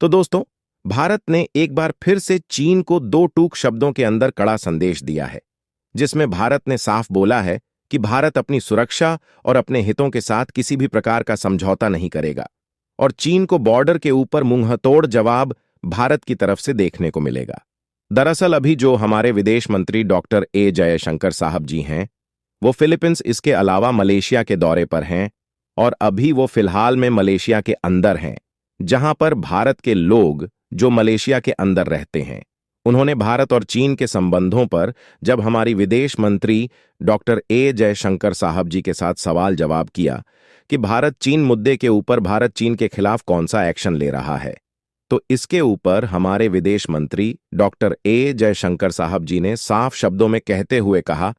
तो दोस्तों, भारत ने एक बार फिर से चीन को दो टूक शब्दों के अंदर कड़ा संदेश दिया है, जिसमें भारत ने साफ बोला है कि भारत अपनी सुरक्षा और अपने हितों के साथ किसी भी प्रकार का समझौता नहीं करेगा और चीन को बॉर्डर के ऊपर मुंहतोड़ जवाब भारत की तरफ से देखने को मिलेगा। दरअसल अभी जो हमारे विदेश मंत्री डॉक्टर ए जयशंकर साहब जी हैं, वो फिलीपींस इसके अलावा मलेशिया के दौरे पर हैं और अभी वो फिलहाल में मलेशिया के अंदर हैं, जहां पर भारत के लोग जो मलेशिया के अंदर रहते हैं, उन्होंने भारत और चीन के संबंधों पर जब हमारी विदेश मंत्री डॉक्टर ए जयशंकर साहब जी के साथ सवाल जवाब किया कि भारत चीन मुद्दे के ऊपर भारत चीन के खिलाफ कौन सा एक्शन ले रहा है, तो इसके ऊपर हमारे विदेश मंत्री डॉक्टर ए जयशंकर साहब जी ने साफ शब्दों में कहते हुए कहा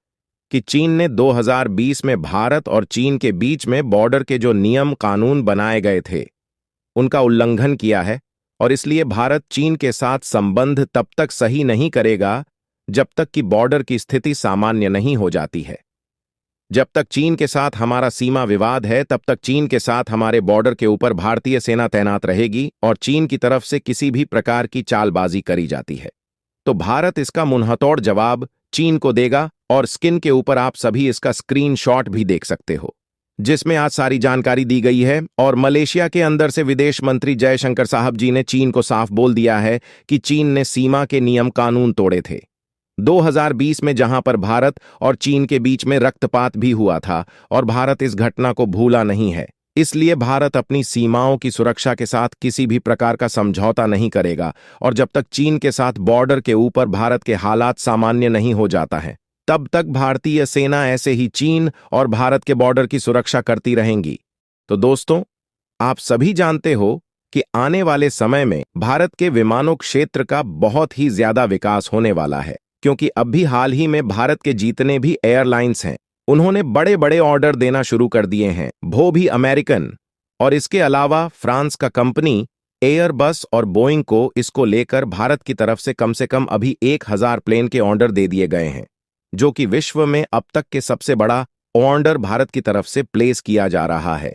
कि चीन ने 2020 में भारत और चीन के बीच में बॉर्डर के जो नियम कानून बनाए गए थे, उनका उल्लंघन किया है और इसलिए भारत चीन के साथ संबंध तब तक सही नहीं करेगा जब तक कि बॉर्डर की स्थिति सामान्य नहीं हो जाती है। जब तक चीन के साथ हमारा सीमा विवाद है, तब तक चीन के साथ हमारे बॉर्डर के ऊपर भारतीय सेना तैनात रहेगी और चीन की तरफ से किसी भी प्रकार की चालबाजी करी जाती है तो भारत इसका मुंहतोड़ जवाब चीन को देगा। और स्क्रीन के ऊपर आप सभी इसका स्क्रीनशॉट भी देख सकते हो, जिसमें आज सारी जानकारी दी गई है। और मलेशिया के अंदर से विदेश मंत्री जयशंकर साहब जी ने चीन को साफ बोल दिया है कि चीन ने सीमा के नियम कानून तोड़े थे 2020 में, जहां पर भारत और चीन के बीच में रक्तपात भी हुआ था और भारत इस घटना को भूला नहीं है। इसलिए भारत अपनी सीमाओं की सुरक्षा के साथ किसी भी प्रकार का समझौता नहीं करेगा और जब तक चीन के साथ बॉर्डर के ऊपर भारत के हालात सामान्य नहीं हो जाता है, तब तक भारतीय सेना ऐसे ही चीन और भारत के बॉर्डर की सुरक्षा करती रहेंगी। तो दोस्तों, आप सभी जानते हो कि आने वाले समय में भारत के विमानों क्षेत्र का बहुत ही ज्यादा विकास होने वाला है, क्योंकि अभी हाल ही में भारत के जितने भी एयरलाइंस हैं, उन्होंने बड़े बड़े ऑर्डर देना शुरू कर दिए हैं, वो भी अमेरिकन। और इसके अलावा फ्रांस का कंपनी एयरबस और बोइंग को इसको लेकर भारत की तरफ से कम अभी 1000 प्लेन के ऑर्डर दे दिए गए हैं, जो कि विश्व में अब तक के सबसे बड़ा ऑर्डर भारत की तरफ से प्लेस किया जा रहा है।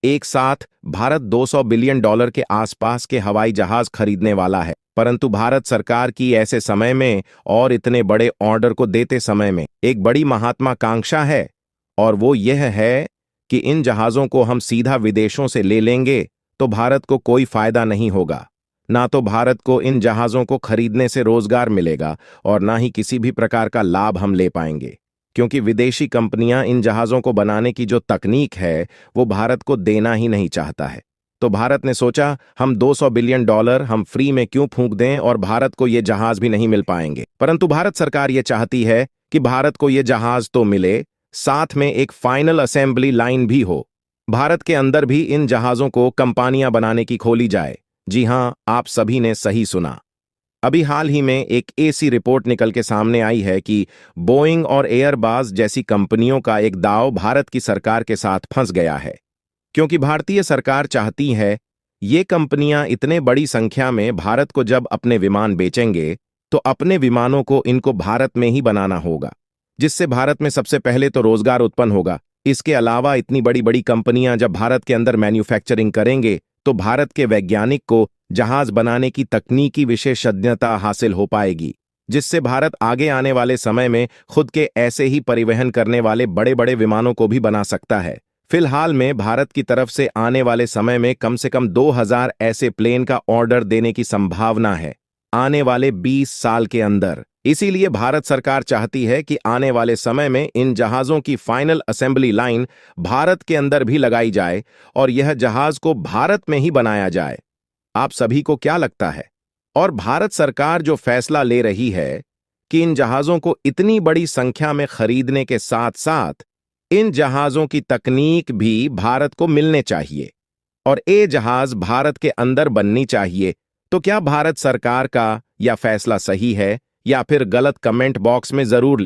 एक साथ भारत $200 बिलियन के आसपास के हवाई जहाज खरीदने वाला है, परंतु भारत सरकार की ऐसे समय में और इतने बड़े ऑर्डर को देते समय में एक बड़ी महात्माकांक्षा है, और वो यह है कि इन जहाजों को हम सीधा विदेशों से ले लेंगे तो भारत को कोई फायदा नहीं होगा। ना तो भारत को इन जहाजों को खरीदने से रोजगार मिलेगा और ना ही किसी भी प्रकार का लाभ हम ले पाएंगे, क्योंकि विदेशी कंपनियां इन जहाजों को बनाने की जो तकनीक है वो भारत को देना ही नहीं चाहता है। तो भारत ने सोचा हम $200 बिलियन हम फ्री में क्यों फूंक दें और भारत को ये जहाज भी नहीं मिल पाएंगे। परंतु भारत सरकार ये चाहती है कि भारत को ये जहाज तो मिले, साथ में एक फाइनल असेंबली लाइन भी हो, भारत के अंदर भी इन जहाजों को कंपनियां बनाने की खोली जाए। जी हां, आप सभी ने सही सुना। अभी हाल ही में एक ऐसी रिपोर्ट निकल के सामने आई है कि बोइंग और एयरबस जैसी कंपनियों का एक दांव भारत की सरकार के साथ फंस गया है, क्योंकि भारतीय सरकार चाहती है ये कंपनियां इतने बड़ी संख्या में भारत को जब अपने विमान बेचेंगे तो अपने विमानों को इनको भारत में ही बनाना होगा, जिससे भारत में सबसे पहले तो रोजगार उत्पन्न होगा। इसके अलावा इतनी बड़ी बड़ी कंपनियां जब भारत के अंदर मैन्युफैक्चरिंग करेंगे तो भारत के वैज्ञानिक को जहाज बनाने की तकनीकी विशेषज्ञता हासिल हो पाएगी, जिससे भारत आगे आने वाले समय में खुद के ऐसे ही परिवहन करने वाले बड़े बड़े विमानों को भी बना सकता है। फिलहाल में भारत की तरफ से आने वाले समय में कम से कम 2000 ऐसे प्लेन का ऑर्डर देने की संभावना है आने वाले 20 साल के अंदर। इसीलिए भारत सरकार चाहती है कि आने वाले समय में इन जहाजों की फाइनल असेंबली लाइन भारत के अंदर भी लगाई जाए और यह जहाज को भारत में ही बनाया जाए। आप सभी को क्या लगता है? और भारत सरकार जो फैसला ले रही है कि इन जहाजों को इतनी बड़ी संख्या में खरीदने के साथ साथ इन जहाजों की तकनीक भी भारत को मिलने चाहिए और ये जहाज भारत के अंदर बननी चाहिए, तो क्या भारत सरकार का यह फैसला सही है या फिर गलत? कमेंट बॉक्स में जरूर